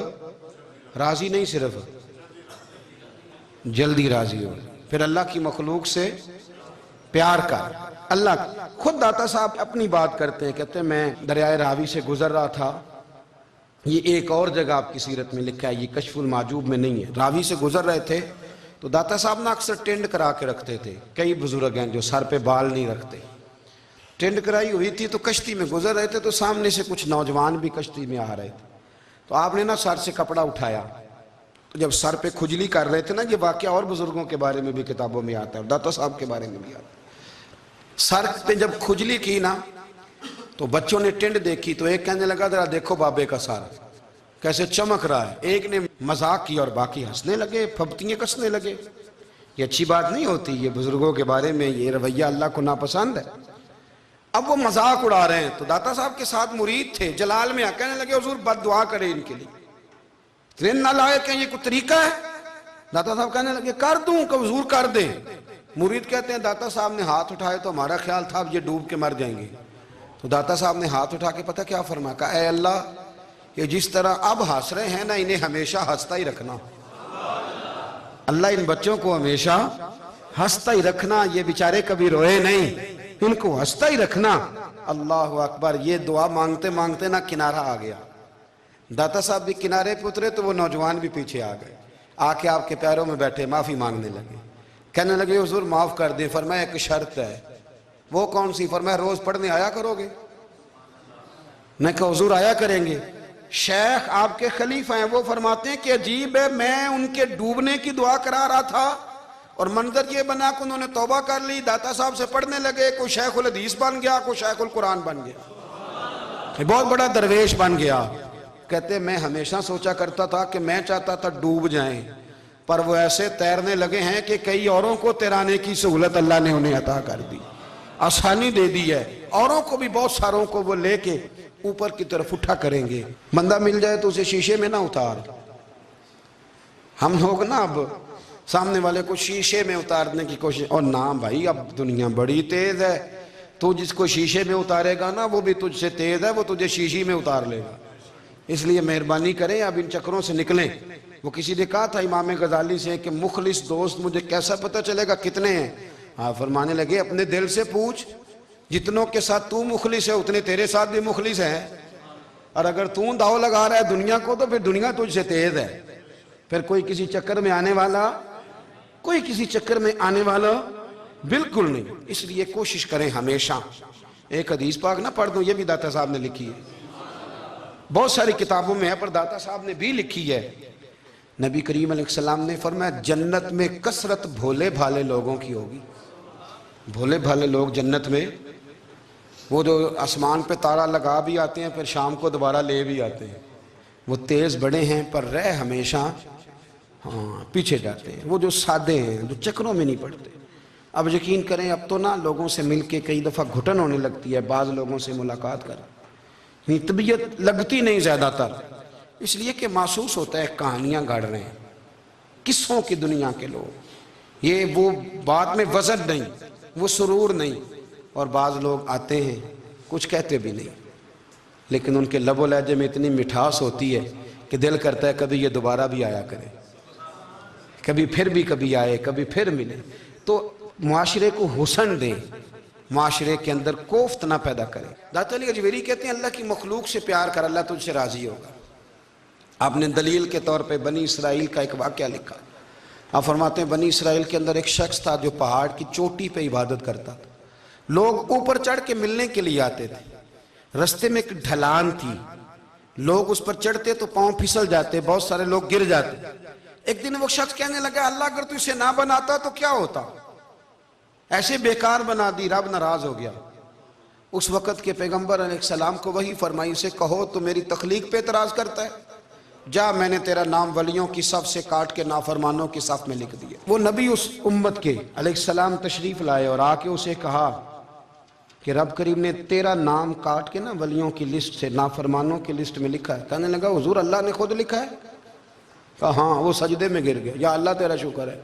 راضی نہیں صرف جلدی راضی ہو پھر اللہ کی مخلوق سے پیار کر۔ اللہ خود داتا صاحب اپنی بات کرتے ہیں، کہتے ہیں میں دریائے راوی سے گزر رہا تھا، یہ ایک اور جگہ آپ کی سیرت میں لکھا ہے، یہ کشف المعجوب میں نہیں ہے، راوی سے گزر رہے تھے تو داتا صاحب نے اکثر ٹینڈ کرا کے رکھتے تھے، کئی بزرگ ہیں جو سر پہ بال نہیں رکھتے، ٹینڈ کرائی ہوئی تھی تو کشتی میں گزر رہے تھے تو سامنے سے کچھ نوجوان بھی کشتی میں آ رہے تھے، تو آپ نے نا سر سے کپڑا اٹھایا، تو جب سر پہ کھجلی کر رہے تھے نا، یہ واقعہ اور بزرگوں کے بارے میں بھی کتابوں میں آتا ہے اور داتا صاحب کے بارے میں بھی آتا ہے، سر پہ جب کھجلی کی نا تو بچوں نے ٹینڈ دیکھی تو ایک کہنے لگا ذرا دیکھو بابے کا سر کیسے چمک رہا ہے، ایک نے مذاق کی اور باقی ہنسنے لگے، پھپتیاں کسنے لگے۔ یہ اچھی بات نہیں ہوتی، یہ بزرگوں کے بارے میں یہ رویہ اللہ کو ناپسند ہے۔ اب وہ مذاق اڑا رہے ہیں تو داتا صاحب کے ساتھ مرید تھے، جلال میں کہنے لگے حضور بد دعا کرے ان کے لیے، اتنے نالائق ہیں، یہ کوئی طریقہ ہے؟ داتا صاحب کہنے لگے کر دوں کہ حضور کر دیں۔ مرید کہتے ہیں داتا صاحب نے ہاتھ اٹھائے تو ہمارا خیال تھا اب یہ ڈوب کے مر جائیں گے، تو داتا صاحب نے ہاتھ اٹھا کے پتہ کیا فرمایا، کہا اے اللہ یہ جس طرح اب ہنس رہے ہیں نا انہیں ہمیشہ ہنستا ہی رکھنا، اللہ ان بچوں کو ہمیشہ ہنستا ہی رکھنا، یہ بیچارے کبھی روئے نہیں، ان کو ہنستا ہی رکھنا۔ اللہ اکبر، یہ دعا مانگتے مانگتے نا کنارہ آ گیا، داتا صاحب بھی کنارے پہ اترے تو وہ نوجوان بھی پیچھے آ گئے، آ کے آپ کے پیروں میں بیٹھے معافی مانگنے لگے، کہنے لگے حضور معاف کر دیں۔ فرمایا ایک شرط ہے، وہ کون سی؟ فرمایا روز پڑھنے آیا کرو گے؟ میں کہا حضور آیا کریں گے۔ شیخ آپ کے خلیفہ ہیں، وہ فرماتے ہیں کہ عجیب ہے، میں ان کے ڈوبنے کی دعا کرا رہا تھا اور منظر یہ بنا کہ انہوں نے توبہ کر لی، داتا صاحب سے پڑھنے لگے، کوئی شیخ الحدیث بن گیا، کوئی شیخ القرآن بن گیا، بہت بڑا درویش بن گیا۔ کہتے میں ہمیشہ سوچا کرتا تھا کہ میں چاہتا تھا ڈوب جائیں، پر وہ ایسے تیرنے لگے ہیں کہ کئی اوروں کو تیرانے کی سہولت اللہ نے انہیں عطا کر دی، آسانی دے دی ہے، اوروں کو بھی بہت ساروں کو وہ لے کے اوپر کی طرف اٹھا کریں گے۔ بندہ مل جائے تو اسے شیشے میں نہ اتار، ہم لوگ نا اب سامنے والے کو شیشے میں اتارنے کی کوشش، اور نہ بھائی اب دنیا بڑی تیز ہے، تو جس کو شیشے میں اتارے گا نا وہ بھی تجھ سے تیز ہے، وہ تجھے شیشی میں اتار لے گا، اس لیے مہربانی کریں اب ان چکروں سے نکلیں۔ وہ کسی نے کہا تھا امام غزالی سے کہ مخلص دوست مجھے کیسا پتہ چلے گا کتنے ہیں؟ آپ فرمانے لگے اپنے دل سے پوچھ، جتنوں کے ساتھ تو مخلص ہے اتنے تیرے ساتھ بھی مخلص ہیں، اور اگر تو داؤ لگا رہا ہے دنیا کو تو پھر دنیا تجھ سے تیز ہے. پھر کوئی کسی چکر میں آنے والا بالکل نہیں. اس لیے کوشش کریں ہمیشہ. ایک حدیث پاک نہ پڑھ دوں, یہ بھی داتا صاحب نے لکھی ہے, بہت ساری کتابوں میں ہے پر داتا صاحب نے بھی لکھی ہے. نبی کریم علیہ السلام نے فرمایا جنت میں کثرت بھولے بھالے لوگوں کی ہوگی. بھولے بھالے لوگ جنت میں, وہ جو آسمان پہ تارا لگا بھی آتے ہیں پھر شام کو دوبارہ لے بھی آتے ہیں, وہ تیز بڑے ہیں پر رہ ہمیشہ پیچھے جاتے ہیں. وہ جو سادے ہیں, جو چکروں میں نہیں پڑتے. اب یقین کریں اب تو نا لوگوں سے مل کے کئی دفعہ گھٹن ہونے لگتی ہے, بعض لوگوں سے ملاقات کر طبیعت لگتی نہیں زیادہ تر, اس لیے کہ محسوس ہوتا ہے کہانیاں گڑھ رہے ہیں, قصوں کی دنیا کے لوگ. یہ وہ بات میں وزن نہیں, وہ سرور نہیں. اور بعض لوگ آتے ہیں کچھ کہتے بھی نہیں, لیکن ان کے لب و لہجے میں اتنی مٹھاس ہوتی ہے کہ دل کرتا ہے کبھی یہ دوبارہ بھی آیا کرے, کبھی آئے, کبھی پھر ملے. تو معاشرے کو حسن دیں, معاشرے کے اندر کوفت نہ پیدا کریں. داتا علی اجویری کہتے ہیں اللہ کی مخلوق سے پیار کر, اللہ تجھ سے راضی ہوگا. آپ نے دلیل کے طور پہ بنی اسرائیل کا ایک واقعہ لکھا. آپ فرماتے ہیں بنی اسرائیل کے اندر ایک شخص تھا جو پہاڑ کی چوٹی پہ عبادت کرتا تھا. لوگ اوپر چڑھ کے ملنے کے لیے آتے تھے. رستے میں ایک ڈھلان تھی, لوگ اس پر چڑھتے تو پاؤں پھسل جاتے, بہت سارے لوگ گر جاتے. ایک دن وہ شخص کہنے لگا اللہ اگر تو اسے نہ بناتا تو کیا ہوتا, ایسے بیکار بنا دی. رب ناراض ہو گیا. اس وقت کے پیغمبر علیہ السلام کو وحی فرمائی اسے کہو تو میری تخلیق پہ اعتراض کرتا ہے, جا میں نے تیرا نام ولیوں کی صف سے کاٹ کے نافرمانوں کی صف میں لکھ دیا. وہ نبی اس امت کے علیہ السلام تشریف لائے اور آ کے اسے کہا کہ رب کریم نے تیرا نام کاٹ کے نا ولیوں کی لسٹ سے نافرمانوں کی لسٹ میں لکھا ہے. کہنے لگا حضور اللہ نے خود لکھا ہے؟ کہا ہاں. وہ سجدے میں گر گیا, یا اللہ تیرا شکر ہے,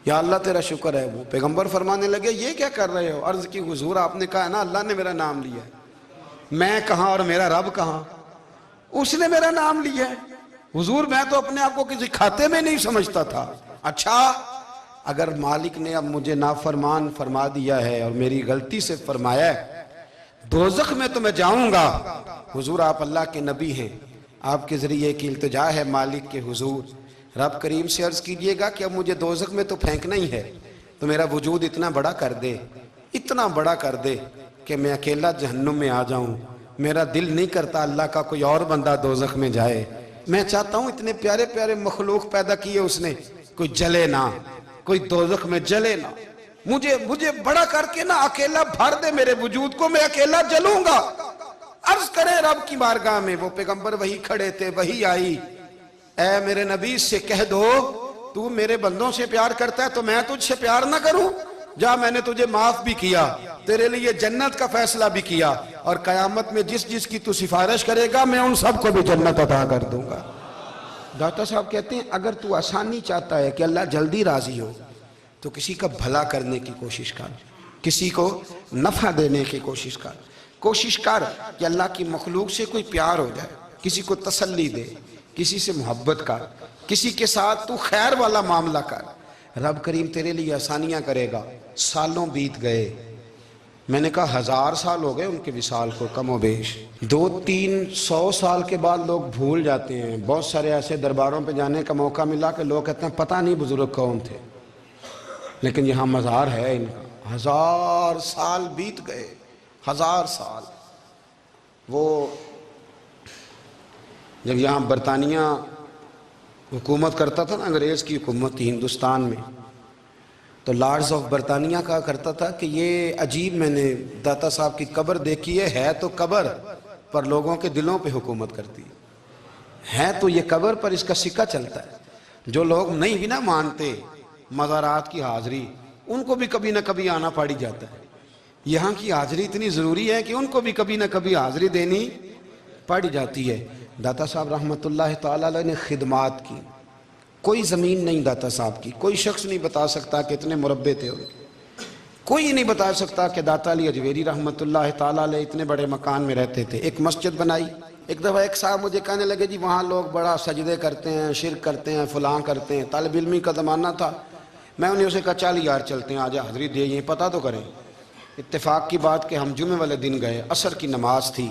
یا اللہ تیرا شکر ہے. وہ پیغمبر فرمانے لگے یہ کیا کر رہے ہو؟ عرض کی حضور آپ نے کہا ہے نا اللہ نے میرا نام لیا ہے, میں کہاں اور میرا رب کہاں؟ اس نے میرا نام لیا ہے. حضور میں تو اپنے آپ کو کسی کھاتے میں نہیں سمجھتا تھا. اچھا اگر مالک نے اب مجھے نافرمان فرما دیا ہے اور میری غلطی سے فرمایا ہے, دوزخ میں تو میں جاؤں گا. حضور آپ اللہ کے نبی ہیں, آپ کے ذریعے کی التجا ہے مالک کے حضور, رب کریم سے عرض کیجئے گا کہ اب مجھے دوزخ میں تو پھینکنا ہی ہے, تو میرا وجود اتنا بڑا کر دے, اتنا بڑا کر دے کہ میں اکیلا جہنم میں آ جاؤں. میرا دل نہیں کرتا اللہ کا کوئی اور بندہ دوزخ میں جائے. میں چاہتا ہوں اتنے پیارے پیارے مخلوق پیدا کیے اس نے, کوئی جلے نہ, کوئی دوزخ میں جلے نہ. مجھے بڑا کر کے نا اکیلا بھر دے میرے وجود کو, میں اکیلا جلوں گا. عرض کرے رب کی بارگاہ میں. وہ پیغمبر وہی کھڑے تھے, وہی آئی, اے میرے نبی سے کہہ دو تو میرے بندوں سے پیار کرتا ہے تو میں تجھ سے پیار نہ کروں؟ جا میں نے تجھے معاف بھی کیا, تیرے لیے جنت کا فیصلہ بھی کیا, اور قیامت میں جس کی تو سفارش کرے گا میں ان سب کو بھی جنت عطا کر دوں گا. داتا صاحب کہتے ہیں اگر تو آسانی چاہتا ہے کہ اللہ جلدی راضی ہو تو کسی کا بھلا کرنے کی کوشش کر, کسی کو نفع دینے کی کوشش کر. کوشش کر کہ اللہ کی مخلوق سے کوئی پیار ہو جائے, کسی کو تسلی دے, کسی سے محبت کر, کسی کے ساتھ تو خیر والا معاملہ کر. رب کریم تیرے لیے آسانیاں کرے گا. سالوں بیت گئے, میں نے کہا 1000 سال ہو گئے ان کے وصال کو کم و بیش. 200-300 سال کے بعد لوگ بھول جاتے ہیں. بہت سارے ایسے درباروں پہ جانے کا موقع ملا کہ لوگ کہتے ہیں پتہ نہیں بزرگ کون تھے, لیکن یہاں مزار ہے ان کا. 1000 سال بیت گئے, 1000 سال. وہ جب یہاں برطانیہ حکومت کرتا تھا نا, انگریز کی حکومت تھی ہندوستان میں, تو لارڈز آف برطانیہ کہا کرتا تھا کہ یہ عجیب, میں نے داتا صاحب کی قبر دیکھی ہے تو قبر پر لوگوں کے دلوں پہ حکومت کرتی ہے تو یہ قبر پر اس کا سکہ چلتا ہے. جو لوگ نہیں بھی نہ مانتے مزارات کی حاضری, ان کو بھی کبھی نہ کبھی آنا پڑ جاتا ہے. یہاں کی حاضری اتنی ضروری ہے کہ ان کو بھی کبھی نہ کبھی حاضری دینی پڑ جاتی ہے. داتا صاحب رحمت اللہ تعالیٰ علیہ نے خدمات کی, کوئی زمین نہیں داتا صاحب کی. کوئی شخص نہیں بتا سکتا کہ اتنے مربع تھے, کوئی نہیں بتا سکتا کہ داتا علی اجویری رحمت اللہ تعالیٰ علیہ اتنے بڑے مکان میں رہتے تھے. ایک مسجد بنائی. ایک دفعہ ایک صاحب مجھے کہنے لگے جی وہاں لوگ بڑا سجدے کرتے ہیں, شرک کرتے ہیں, فلاں کرتے ہیں. طالب علمی کا زمانہ تھا. میں انہیں اسے کہا چل یار چلتے ہیں, آجا حضری دے, یہ پتہ تو کریں. اتفاق کی بات کہ ہم جمعے والے دن گئے, عصر کی نماز تھی,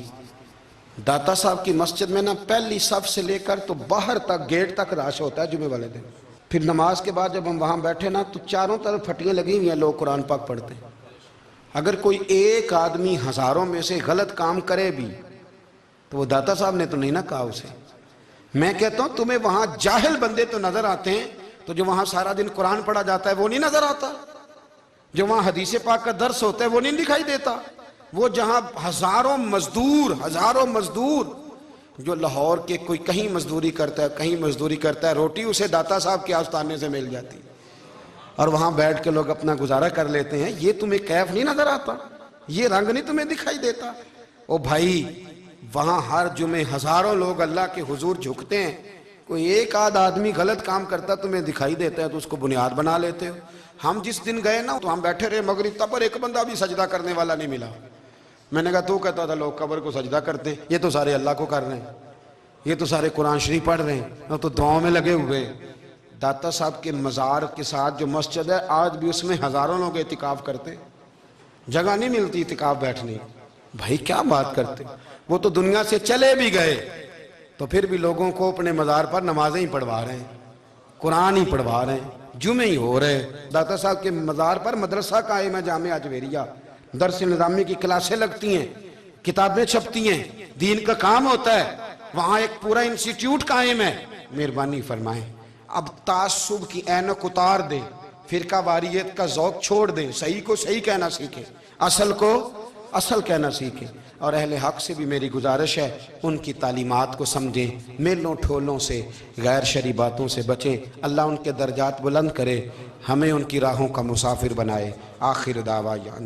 داتا صاحب کی مسجد میں نا پہلی صف سے لے کر تو باہر تک گیٹ تک رش ہوتا ہے جمعے والے دن. پھر نماز کے بعد جب ہم وہاں بیٹھے نا تو چاروں طرف پھٹیاں لگی ہوئی ہیں، لوگ قرآن پاک پڑھتے ہیں. اگر کوئی ایک آدمی ہزاروں میں سے غلط کام کرے بھی تو وہ داتا صاحب نے تو نہیں نہ کہا اسے. میں کہتا ہوں تمہیں وہاں جاہل بندے تو نظر آتے ہیں، تو جو وہاں سارا دن قرآن پڑھا جاتا ہے وہ نہیں نظر آتا؟ جو وہاں حدیث پاک کا درس ہوتا ہے وہ نہیں دکھائی دیتا؟ وہ جہاں ہزاروں مزدور جو لاہور کے کوئی کہیں مزدوری کرتا ہے کہیں مزدوری کرتا ہے، روٹی اسے داتا صاحب کے آستانے سے مل جاتی اور وہاں بیٹھ کے لوگ اپنا گزارا کر لیتے ہیں. یہ تمہیں کیف نہیں نظر آتا؟ یہ رنگ نہیں تمہیں دکھائی دیتا؟ او بھائی، وہاں ہر جمعے ہزاروں لوگ اللہ کے حضور جھکتے ہیں، کوئی ایک آدھ آدمی غلط کام کرتا تمہیں دکھائی دیتا ہے تو اس کو بنیاد بنا لیتے ہو. ہم جس دن گئے نا تو ہم بیٹھے رہے مغرب تک، پر ایک بندہ بھی سجدہ کرنے والا نہیں ملا. میں نے کہا تو کہتا تھا لوگ قبر کو سجدہ کرتے ہیں، یہ تو سارے اللہ کو کر رہے ہیں، یہ تو سارے قرآن شریف پڑھ رہے ہیں، تو دعاؤں میں لگے ہوئے. داتا صاحب کے مزار کے ساتھ جو مسجد ہے آج بھی اس میں ہزاروں لوگ اعتکاف کرتے ہیں، جگہ نہیں ملتی اعتکاف بیٹھنے. بھائی کیا بات کرتے؟ وہ تو دنیا سے چلے بھی گئے تو پھر بھی لوگوں کو اپنے مزار پر نمازیں ہی پڑھوا رہے ہیں، قرآن ہی پڑھوا رہے ہیں، جمعے ہی ہو رہے. داتا صاحب کے مزار پر مدرسہ قائم ہے، جامعہ اجویریہ، درس نظامی کی کلاسیں لگتی ہیں، کتابیں چھپتی ہیں، دین کا کام ہوتا ہے. وہاں ایک پورا انسٹیٹیوٹ قائم ہے. مہربانی فرمائیں اب تعصب کی اینک اتار دیں، فرقہ واریت کا ذوق چھوڑ دیں، صحیح کو صحیح کہنا سیکھیں، اصل کو اصل کہنا سیکھیں. اور اہل حق سے بھی میری گزارش ہے ان کی تعلیمات کو سمجھیں، میلوں ٹھولوں سے غیر شرعی باتوں سے بچیں. اللہ ان کے درجات بلند کرے، ہمیں ان کی راہوں کا مسافر بنائے. آخر دعوانا